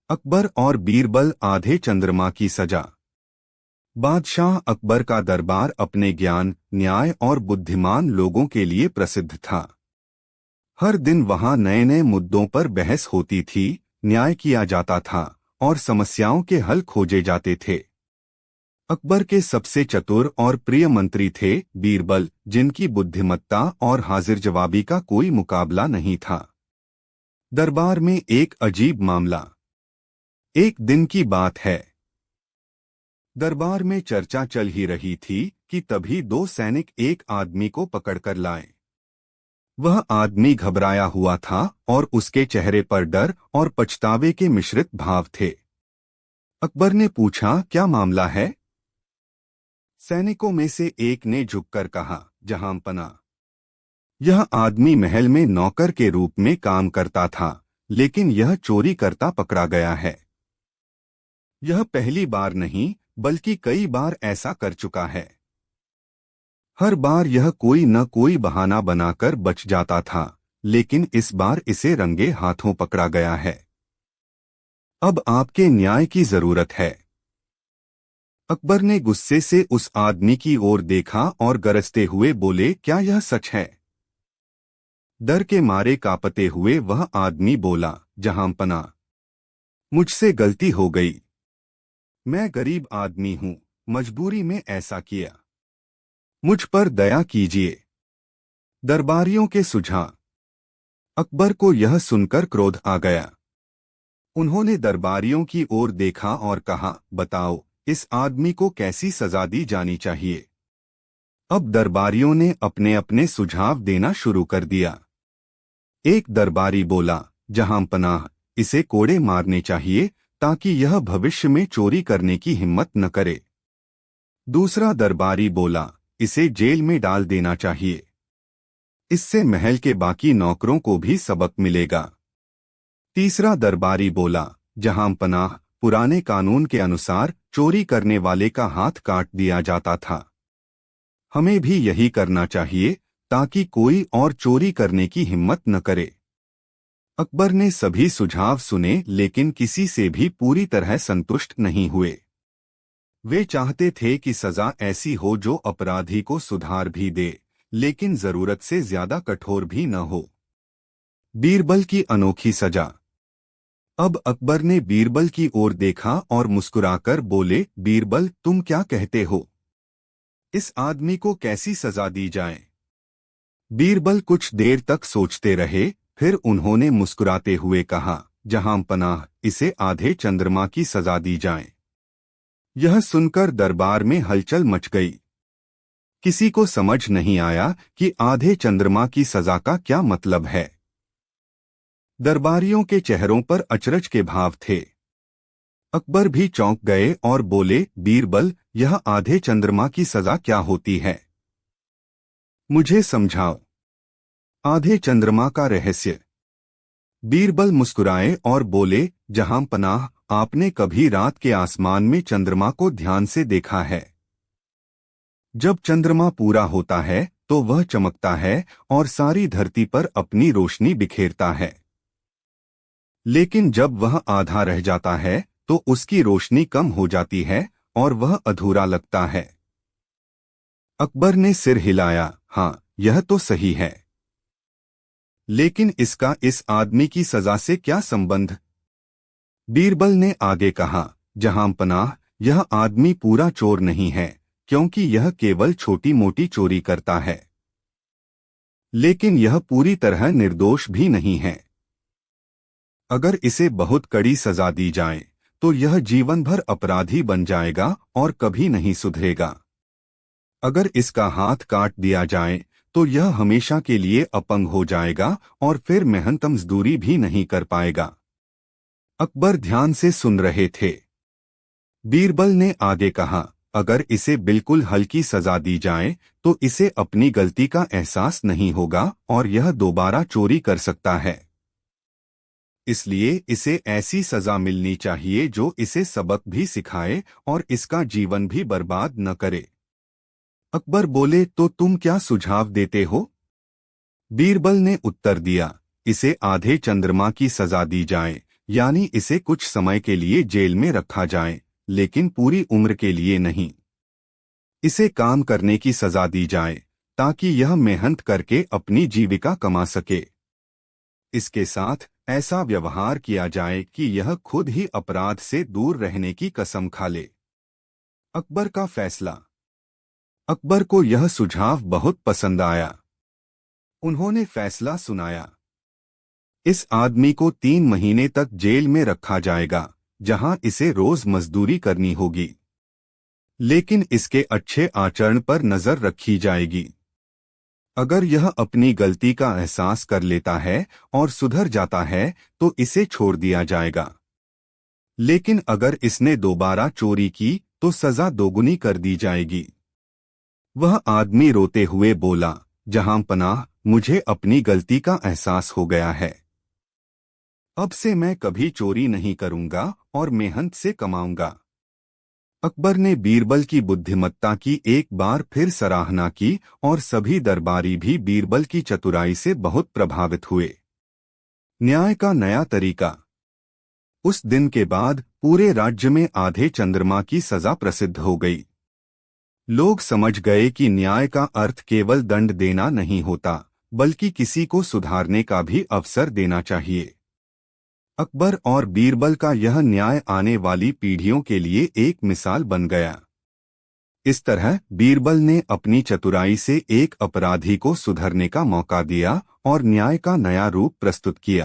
अकबर और बीरबल आधे चंद्रमा की सजा। बादशाह अकबर का दरबार अपने ज्ञान, न्याय और बुद्धिमान लोगों के लिए प्रसिद्ध था। हर दिन वहां नए नए मुद्दों पर बहस होती थी, न्याय किया जाता था और समस्याओं के हल खोजे जाते थे। अकबर के सबसे चतुर और प्रिय मंत्री थे बीरबल, जिनकी बुद्धिमत्ता और हाजिर जवाबी का कोई मुकाबला नहीं था। दरबार में एक अजीब मामला। एक दिन की बात है। दरबार में चर्चा चल ही रही थी कि तभी दो सैनिक एक आदमी को पकड़कर लाए। वह आदमी घबराया हुआ था और उसके चेहरे पर डर और पछतावे के मिश्रित भाव थे। अकबर ने पूछा, क्या मामला है? सैनिकों में से एक ने झुककर कहा, जहांपना, यह आदमी महल में नौकर के रूप में काम करता था, लेकिन यह चोरी करता पकड़ा गया है। यह पहली बार नहीं, बल्कि कई बार ऐसा कर चुका है। हर बार यह कोई न कोई बहाना बनाकर बच जाता था, लेकिन इस बार इसे रंगे हाथों पकड़ा गया है। अब आपके न्याय की जरूरत है। अकबर ने गुस्से से उस आदमी की ओर देखा और गरजते हुए बोले, क्या यह सच है? डर के मारे कांपते हुए वह आदमी बोला, जहांपना, मुझसे गलती हो गई। मैं गरीब आदमी हूं, मजबूरी में ऐसा किया। मुझ पर दया कीजिए। दरबारियों के सुझाव। अकबर को यह सुनकर क्रोध आ गया। उन्होंने दरबारियों की ओर देखा और कहा, बताओ, इस आदमी को कैसी सजा दी जानी चाहिए? अब दरबारियों ने अपने अपने सुझाव देना शुरू कर दिया। एक दरबारी बोला, जहांपनाह, इसे कोड़े मारने चाहिए ताकि यह भविष्य में चोरी करने की हिम्मत न करे। दूसरा दरबारी बोला, इसे जेल में डाल देना चाहिए। इससे महल के बाकी नौकरों को भी सबक मिलेगा। तीसरा दरबारी बोला, जहांपनाह, पुराने कानून के अनुसार चोरी करने वाले का हाथ काट दिया जाता था। हमें भी यही करना चाहिए ताकि कोई और चोरी करने की हिम्मत न करे। अकबर ने सभी सुझाव सुने, लेकिन किसी से भी पूरी तरह संतुष्ट नहीं हुए। वे चाहते थे कि सजा ऐसी हो जो अपराधी को सुधार भी दे, लेकिन जरूरत से ज्यादा कठोर भी न हो। बीरबल की अनोखी सजा। अब अकबर ने बीरबल की ओर देखा और मुस्कुराकर बोले, बीरबल, तुम क्या कहते हो? इस आदमी को कैसी सजा दी जाए? बीरबल कुछ देर तक सोचते रहे, फिर उन्होंने मुस्कुराते हुए कहा, जहांपनाह, इसे आधे चंद्रमा की सजा दी जाए। यह सुनकर दरबार में हलचल मच गई। किसी को समझ नहीं आया कि आधे चंद्रमा की सजा का क्या मतलब है। दरबारियों के चेहरों पर अचरज के भाव थे। अकबर भी चौंक गए और बोले, बीरबल, यह आधे चंद्रमा की सजा क्या होती है? मुझे समझाओ। आधे चंद्रमा का रहस्य। बीरबल मुस्कुराए और बोले, जहांपनाह, आपने कभी रात के आसमान में चंद्रमा को ध्यान से देखा है? जब चंद्रमा पूरा होता है तो वह चमकता है और सारी धरती पर अपनी रोशनी बिखेरता है। लेकिन जब वह आधा रह जाता है तो उसकी रोशनी कम हो जाती है और वह अधूरा लगता है। अकबर ने सिर हिलाया, हाँ, यह तो सही है। लेकिन इसका इस आदमी की सजा से क्या संबंध? बीरबल ने आगे कहा, जहांपनाह, यह आदमी पूरा चोर नहीं है, क्योंकि यह केवल छोटी मोटी चोरी करता है। लेकिन यह पूरी तरह निर्दोष भी नहीं है। अगर इसे बहुत कड़ी सजा दी जाए तो यह जीवन भर अपराधी बन जाएगा और कभी नहीं सुधरेगा। अगर इसका हाथ काट दिया जाए तो यह हमेशा के लिए अपंग हो जाएगा और फिर मेहनत मजदूरी भी नहीं कर पाएगा। अकबर ध्यान से सुन रहे थे। बीरबल ने आगे कहा, अगर इसे बिल्कुल हल्की सजा दी जाए तो इसे अपनी गलती का एहसास नहीं होगा और यह दोबारा चोरी कर सकता है। इसलिए इसे ऐसी सजा मिलनी चाहिए जो इसे सबक भी सिखाए और इसका जीवन भी बर्बाद न करे। अकबर बोले, तो तुम क्या सुझाव देते हो? बीरबल ने उत्तर दिया, इसे आधे चंद्रमा की सजा दी जाए, यानी इसे कुछ समय के लिए जेल में रखा जाए, लेकिन पूरी उम्र के लिए नहीं। इसे काम करने की सजा दी जाए ताकि यह मेहनत करके अपनी जीविका कमा सके। इसके साथ ऐसा व्यवहार किया जाए कि यह खुद ही अपराध से दूर रहने की कसम खा ले। अकबर का फैसला। अकबर को यह सुझाव बहुत पसंद आया। उन्होंने फैसला सुनाया, इस आदमी को 3 महीने तक जेल में रखा जाएगा, जहां इसे रोज मजदूरी करनी होगी, लेकिन इसके अच्छे आचरण पर नजर रखी जाएगी। अगर यह अपनी गलती का एहसास कर लेता है और सुधर जाता है तो इसे छोड़ दिया जाएगा, लेकिन अगर इसने दोबारा चोरी की तो सजा दोगुनी कर दी जाएगी। वह आदमी रोते हुए बोला, जहां पनाह, मुझे अपनी गलती का एहसास हो गया है। अब से मैं कभी चोरी नहीं करूंगा और मेहनत से कमाऊंगा। अकबर ने बीरबल की बुद्धिमत्ता की एक बार फिर सराहना की और सभी दरबारी भी बीरबल की चतुराई से बहुत प्रभावित हुए। न्याय का नया तरीका। उस दिन के बाद पूरे राज्य में आधे चंद्रमा की सजा प्रसिद्ध हो गई। लोग समझ गए कि न्याय का अर्थ केवल दंड देना नहीं होता, बल्कि किसी को सुधारने का भी अवसर देना चाहिए। अकबर और बीरबल का यह न्याय आने वाली पीढ़ियों के लिए एक मिसाल बन गया। इस तरह बीरबल ने अपनी चतुराई से एक अपराधी को सुधरने का मौका दिया और न्याय का नया रूप प्रस्तुत किया।